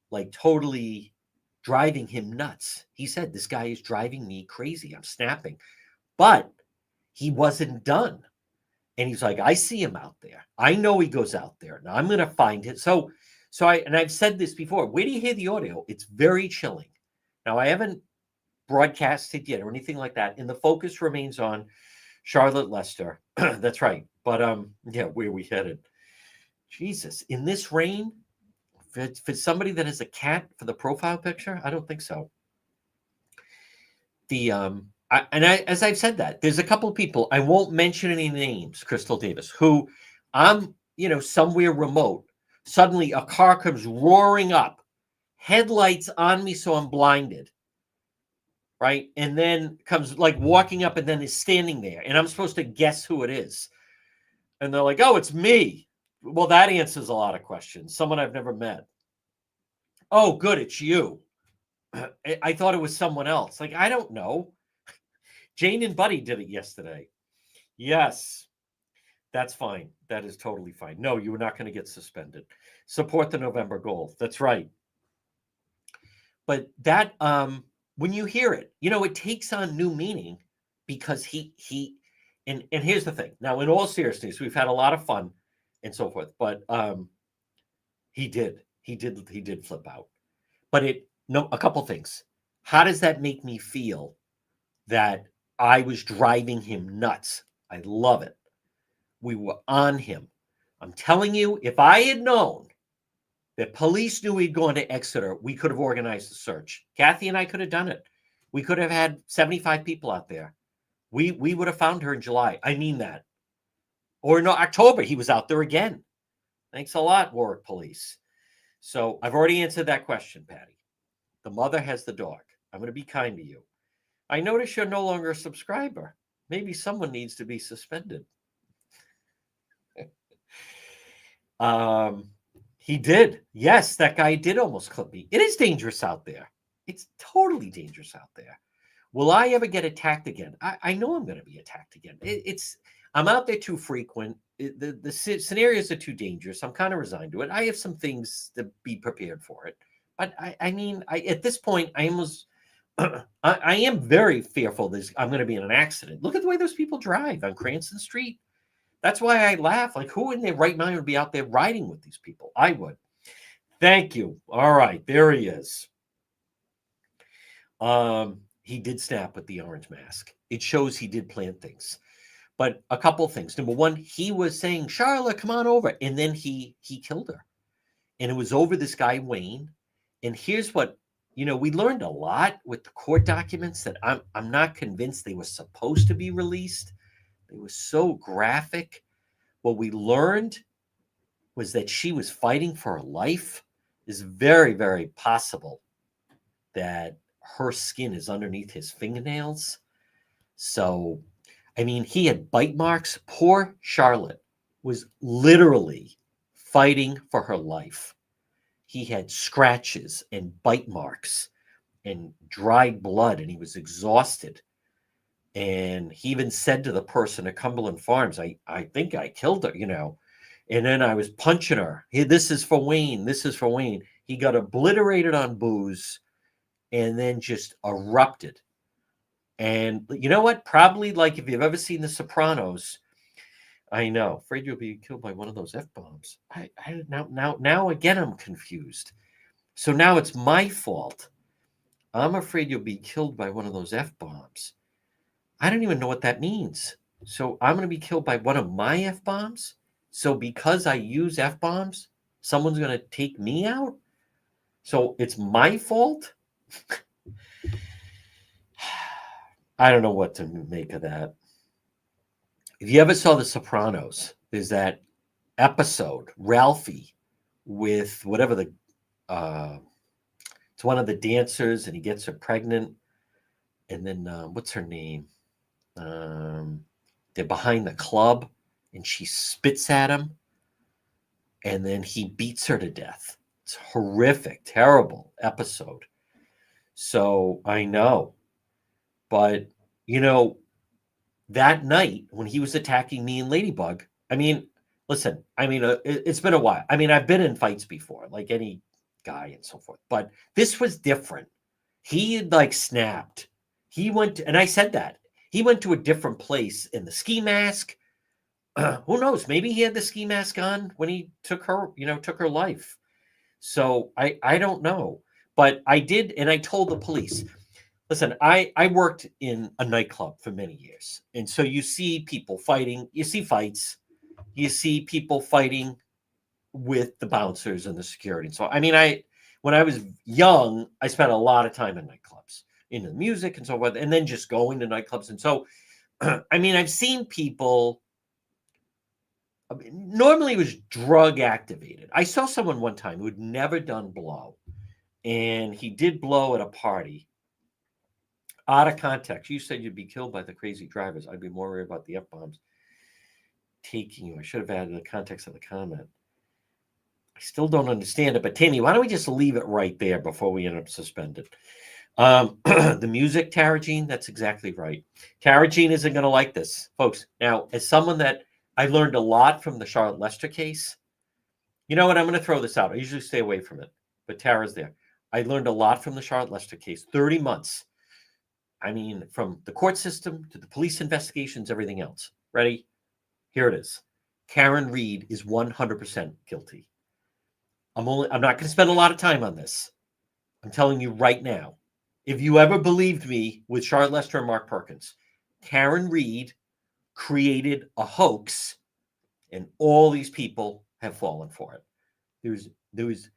like totally driving him nuts. He said, this guy is driving me crazy. I'm snapping. But he wasn't done. And he's like, I see him out there. I know he goes out there. Now I'm going to find him. So I've said this before. Where do you hear the audio? It's very chilling. Now I haven't broadcasted yet or anything like that. And the focus remains on Charlotte Lester. That's right. But yeah, where we headed? Jesus, in this rain, for somebody that has a cat for the profile picture, I don't think so. As I've said that, there's a couple of people, I won't mention any names, Crystal Davis, who I'm, somewhere remote. Suddenly a car comes roaring up, headlights on me, so I'm blinded. Right? And then comes like walking up and then is standing there. And I'm supposed to guess who it is. And they're like, oh, it's me. Well, that answers a lot of questions. Someone I've never met. Oh, good, it's you. I thought it was someone else. Like, I don't know. Jane and Buddy did it yesterday. Yes, that's fine. That is totally fine. No, you were not going to get suspended. Support the November goal. That's right. But that, when you hear it, it takes on new meaning because and here's the thing. Now, in all seriousness, we've had a lot of fun and so forth, but he did flip out. But a couple things. How does that make me feel that I was driving him nuts? I love it. We were on him. I'm telling you, if I had known that police knew he'd gone to Exeter, we could have organized a search. Kathy and I could have done it. We could have had 75 people out there. We would have found her in July. I mean that. Or in October, he was out there again. Thanks a lot, Warwick Police. So I've already answered that question, Patty. The mother has the dog. I'm going to be kind to you. I notice you're no longer a subscriber. Maybe someone needs to be suspended. He did. Yes, that guy did almost clip me. It is dangerous out there. It's totally dangerous out there. Will I ever get attacked again? I know I'm going to be attacked again. I'm out there too frequent. The scenarios are too dangerous. I'm kind of resigned to it. I have some things to be prepared for it. But at this point, I am very fearful that I'm going to be in an accident. Look at the way those people drive on Cranston Street. That's why I laugh. Like, who in their right mind would be out there riding with these people? I would. Thank you. All right, there he is. He did snap with the orange mask. It shows he did plan things. But a couple of things. Number one, he was saying, Charlotte, come on over. And then he killed her. And it was over this guy, Wayne. And here's what, we learned a lot with the court documents that I'm not convinced they were supposed to be released. They were so graphic. What we learned was that she was fighting for her life. It's very, very possible that her skin is underneath his fingernails. So, he had bite marks. Poor Charlotte was literally fighting for her life. He had scratches and bite marks and dried blood, and he was exhausted. And he even said to the person at Cumberland Farms, I think I killed her, And then I was punching her. Hey, this is for Wayne. This is for Wayne. He got obliterated on booze and then just erupted. And you know what? Probably like if you've ever seen The Sopranos, I know. Afraid you'll be killed by one of those F bombs. Now again, I'm confused. So now it's my fault. I'm afraid you'll be killed by one of those F bombs. I don't even know what that means. So I'm going to be killed by one of my F bombs. So because I use F bombs, someone's going to take me out. So it's my fault. I don't know what to make of that. If you ever saw The Sopranos, there's that episode, Ralphie, with whatever it's one of the dancers, and he gets her pregnant. And then what's her name? They're behind the club, and she spits at him, and then he beats her to death. It's horrific, terrible episode. So I know, but you know, that night when he was attacking me and Ladybug, I mean, listen, I mean, it's been a while. I mean, I've been in fights before, like any guy and so forth, but this was different. He had like snapped. He went, and I said that he went to a different place in the ski mask. Who knows? Maybe he had the ski mask on when he took her, took her life. So I don't know, but I did, and I told the police. Listen, I worked in a nightclub for many years. And so you see people fighting, you see fights, you see people fighting with the bouncers and the security. And so, I mean, when I was young, I spent a lot of time in nightclubs, in the music and so forth, and then just going to nightclubs. And so, I mean, I've seen people, normally it was drug activated. I saw someone one time who had never done blow, and he did blow at a party. Out of context, you said you'd be killed by the crazy drivers. I'd be more worried about the F bombs taking you. I should have added the context of the comment. I still don't understand it, but Tammy, why don't we just leave it right there before we end up suspended? The music, Tara Jean, that's exactly right. Tara Jean isn't going to like this, folks. Now, as someone that I learned a lot from the Charlotte Lester case, you know what? I'm going to throw this out. I usually stay away from it, but Tara's there. I learned a lot from the Charlotte Lester case. 30 months. I mean, from the court system to the police investigations, everything else. Ready? Here it is. Karen Reed is 100% guilty. I'm not going to spend a lot of time on this. I'm telling you right now. If you ever believed me with Charlotte Lester and Mark Perkins, Karen Reed created a hoax, and all these people have fallen for it. There was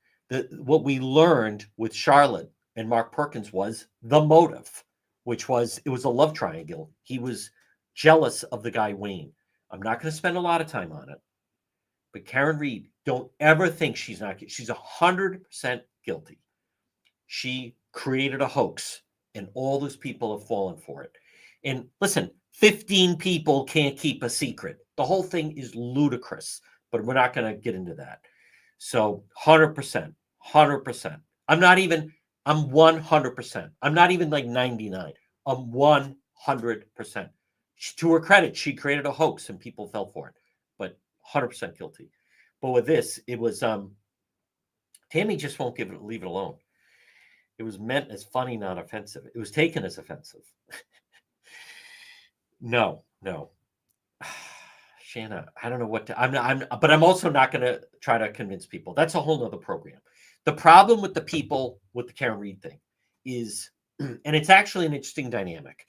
what we learned with Charlotte and Mark Perkins was the motive, which was it was a love triangle. He was jealous of the guy Wayne. I'm not going to spend a lot of time on it, but Karen Reed, don't ever think she's not guilty. She's 100% guilty. She created a hoax, and all those people have fallen for it. And listen, 15 people can't keep a secret. The whole thing is ludicrous, but we're not going to get into that. So 100%, 100%. I'm 100%. I'm not even like 99. I'm 100%. To her credit, she created a hoax and people fell for it, but 100% guilty. But with this, it was Tammy just won't leave it alone. It was meant as funny, not offensive. It was taken as offensive. No. Shanna, I don't know what to. But I'm also not going to try to convince people. That's a whole nother program. The problem with the people with the Karen Reed thing is, and it's actually an interesting dynamic.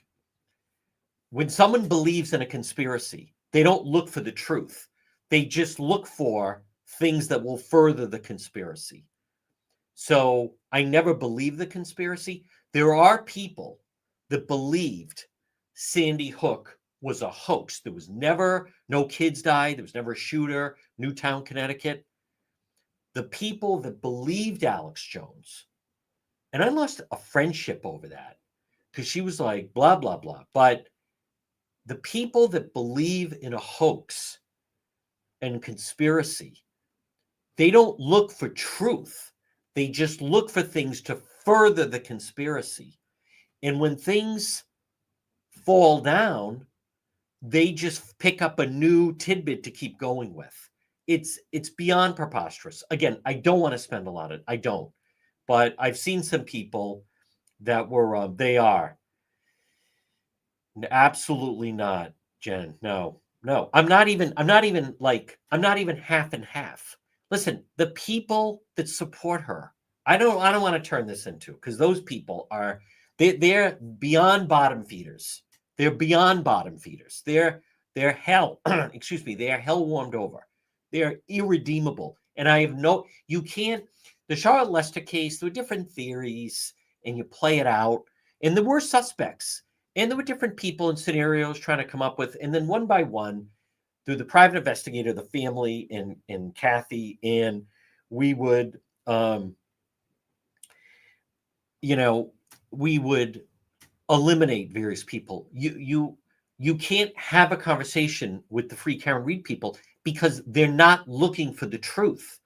When someone believes in a conspiracy, they don't look for the truth. They just look for things that will further the conspiracy. So I never believed the conspiracy. There are people that believed Sandy Hook was a hoax. There was never, no kids died. There was never a shooter, Newtown, Connecticut. The people that believed Alex Jones, and I lost a friendship over that because she was like, blah, blah, blah. But the people that believe in a hoax and conspiracy, they don't look for truth. They just look for things to further the conspiracy. And when things fall down, they just pick up a new tidbit to keep going with. It's beyond preposterous. Again, I don't want to spend a lot of I don't. But I've seen some people that were they are. Absolutely not, Jen. No, no. I'm not even half and half. Listen, the people that support her, I don't want to turn this into, because those people are, they're beyond bottom feeders. They're beyond bottom feeders. They're hell, excuse me, they are hell warmed over. They are irredeemable. And I have no, you can't, the Charlotte Lester case, there were different theories, and you play it out, and there were suspects, and there were different people and scenarios trying to come up with, and then one by one, through the private investigator, the family, and Kathy, and we would, um, you know, we would eliminate various people. You can't have a conversation with the Free Karen Reed people because they're not looking for the truth.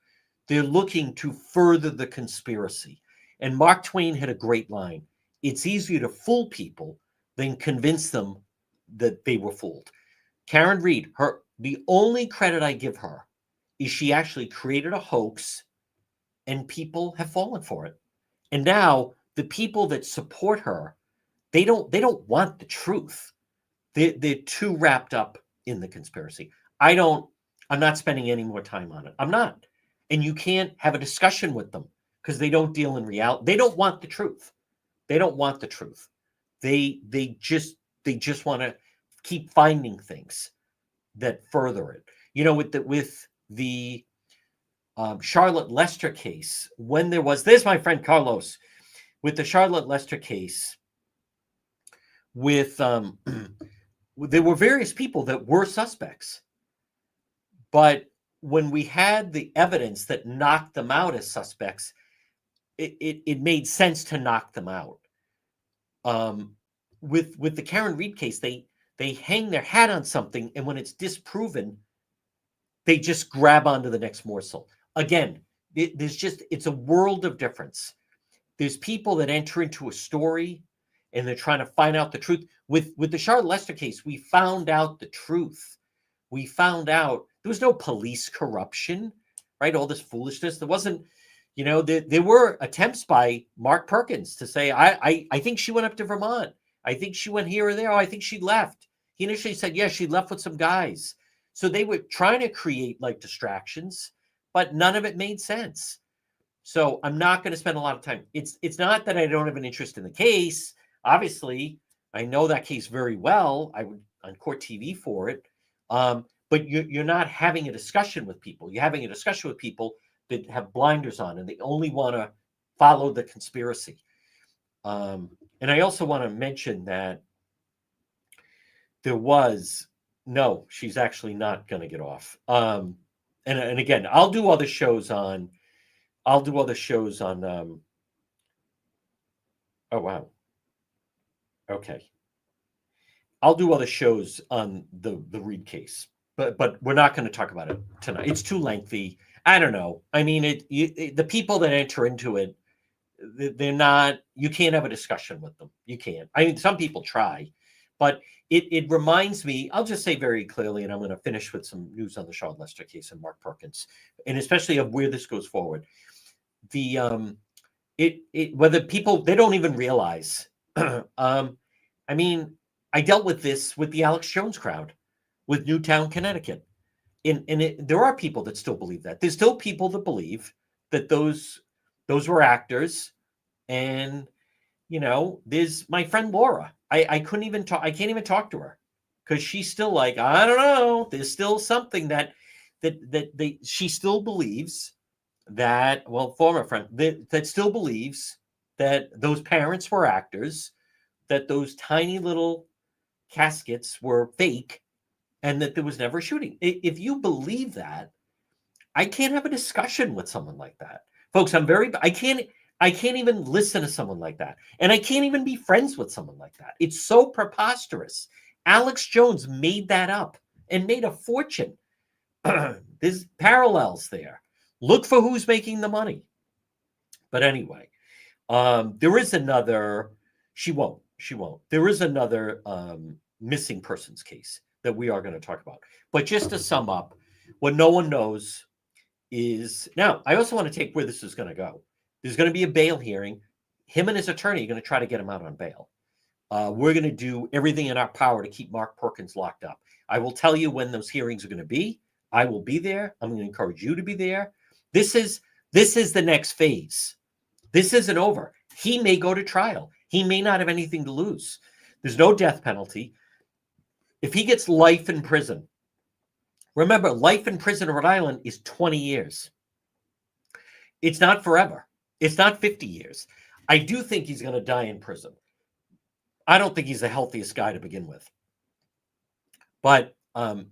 They're looking to further the conspiracy. And Mark Twain had a great line. It's easier to fool people than convince them that they were fooled. Karen Reed, the only credit I give her is she actually created a hoax, and people have fallen for it. And now the people that support her, they don't want the truth. They're too wrapped up in the conspiracy. I'm not spending any more time on it. I'm not. And you can't have a discussion with them because they don't deal in reality. They don't want the truth. They don't want the truth. They just want to keep finding things that further it. With the Charlotte Lester case, when there's my friend Carlos, with the Charlotte Lester case, with there were various people that were suspects, but when we had the evidence that knocked them out as suspects, it made sense to knock them out. Um, with the Karen Reed case, they hang their hat on something, and when it's disproven, they just grab onto the next morsel. Again, it's a world of difference. There's people that enter into a story and they're trying to find out the truth. With the Charlotte Lester case, we found out the truth. We found out there was no police corruption, right? All this foolishness. There wasn't, there were attempts by Mark Perkins to say, I think she went up to Vermont. I think she went here or there. Oh, I think she left. He initially said, yeah, she left with some guys. So they were trying to create like distractions, but none of it made sense. So I'm not going to spend a lot of time. It's not that I don't have an interest in the case. Obviously, I know that case very well. I would on court TV for it. But you're not having a discussion with people. You're having a discussion with people that have blinders on and they only want to follow the conspiracy. And I also want to mention that no, she's actually not going to get off. And again, I'll do other shows on. Oh wow. Okay. I'll do other shows on the Reed case, but we're not going to talk about it tonight. It's too lengthy. I don't know. I mean, the people that enter into it, they're not. You can't have a discussion with them. You can't. I mean, some people try, but it reminds me. I'll just say very clearly, and I'm going to finish with some news on the Charlotte Lester case and Mark Perkins, and especially of where this goes forward. Whether people they don't even realize. I mean, I dealt with this with the Alex Jones crowd, with Newtown, Connecticut, there are people that still believe that. There's still people that believe that those were actors, and there's my friend Laura. I couldn't even talk. I can't even talk to her because she's still like, I don't know. There's still something that she still believes that, well, former friend that still believes that those parents were actors, that those tiny little caskets were fake, and that there was never a shooting. If you believe that, I can't have a discussion with someone like that. Folks, I can't even listen to someone like that. And I can't even be friends with someone like that. It's so preposterous. Alex Jones made that up and made a fortune. There's parallels there. Look for who's making the money. But anyway, there is another, she won't. There is another missing persons case that we are going to talk about. But just to sum up, what no one knows is, now, I also want to take where this is going to go. There's going to be a bail hearing. Him and his attorney are going to try to get him out on bail. We're going to do everything in our power to keep Mark Perkins locked up. I will tell you when those hearings are going to be. I will be there. I'm going to encourage you to be there. This is the next phase. This isn't over. He may go to trial. He may not have anything to lose. There's no death penalty. If he gets life in prison, remember, life in prison in Rhode Island is 20 years. It's not forever. It's not 50 years. I do think he's going to die in prison. I don't think he's the healthiest guy to begin with. But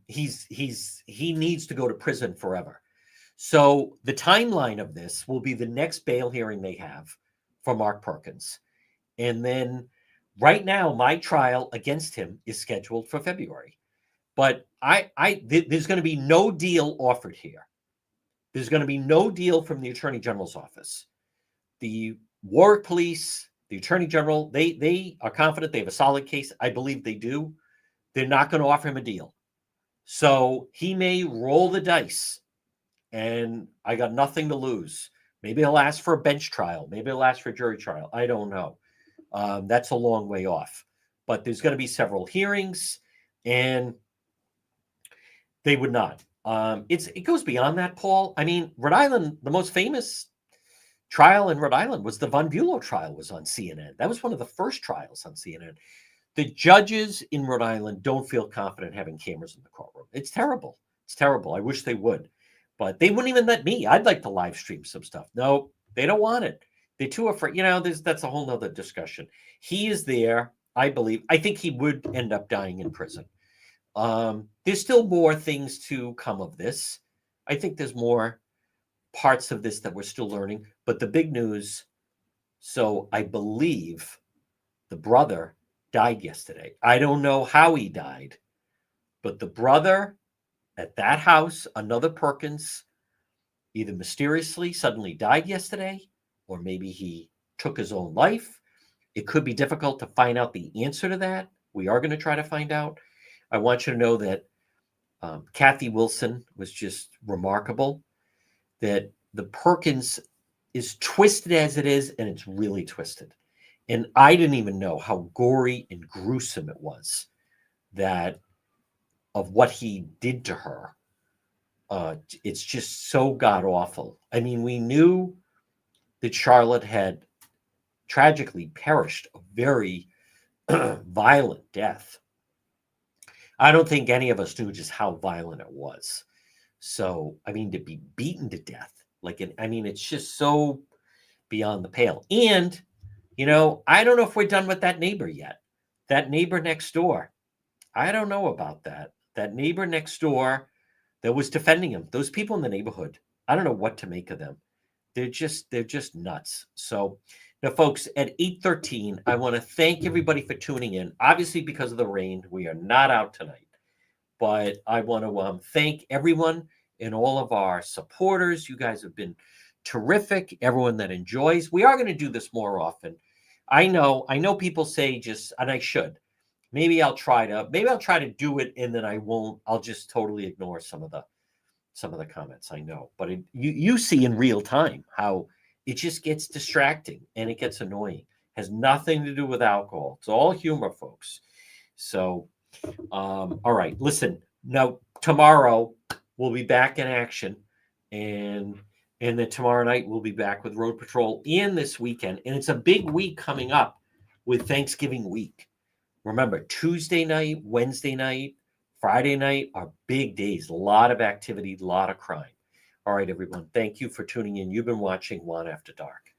he needs to go to prison forever. So the timeline of this will be the next bail hearing they have for Mark Perkins. And then right now, my trial against him is scheduled for February. But there's going to be no deal offered here. There's going to be no deal from the Attorney General's office. The Warwick Police, the Attorney General, they are confident they have a solid case. I believe they do. They're not going to offer him a deal. So he may roll the dice, and I got nothing to lose. Maybe he'll ask for a bench trial. Maybe he'll ask for a jury trial. I don't know. That's a long way off. But there's going to be several hearings, and they would not. It goes beyond that, Paul. I mean, Rhode Island, the most famous trial in Rhode Island was the Von Bulow trial, was on CNN. That was one of the first trials on CNN. The judges in Rhode Island don't feel confident having cameras in the courtroom. It's terrible. It's terrible. I wish they would. But they wouldn't even let me. I'd like to live stream some stuff. No, they don't want it. They're too afraid. That's a whole nother discussion. He is there, I believe. I think he would end up dying in prison. There's still more things to come of this. I think there's more parts of this that we're still learning. But the big news, so I believe the brother died yesterday. I don't know how he died, but the brother at that house, another Perkins, either mysteriously suddenly died yesterday, or maybe he took his own life. It could be difficult to find out the answer to that. We are going to try to find out. I want you to know that Kathy Wilson was just remarkable, that the Perkins is twisted as it is, and it's really twisted. And I didn't even know how gory and gruesome it was, that of what he did to her. It's just so god-awful. I mean, we knew that Charlotte had tragically perished a very violent death. I don't think any of us knew just how violent it was. So, I mean, to be beaten to death, it's just so beyond the pale. And, I don't know if we're done with that neighbor yet. That neighbor next door. I don't know about that. That neighbor next door that was defending him. Those people in the neighborhood. I don't know what to make of them. They're just nuts. So now, folks, at 8:13, I want to thank everybody for tuning in. Obviously, because of the rain, we are not out tonight. But I want to thank everyone and all of our supporters. You guys have been terrific. Everyone that enjoys. We are going to do this more often. I know people say and I should. Maybe I'll try to do it, and then I won't. I'll just totally ignore some of the comments. I know, but you see in real time how it just gets distracting and it gets annoying. It has nothing to do with alcohol. It's all humor, folks. So, all right. Listen, now tomorrow we'll be back in action, and then tomorrow night we'll be back with Road Patrol and this weekend. And it's a big week coming up with Thanksgiving week. Remember, Tuesday night, Wednesday night, Friday night are big days. A lot of activity, a lot of crime. All right, everyone. Thank you for tuning in. You've been watching Juan After Dark.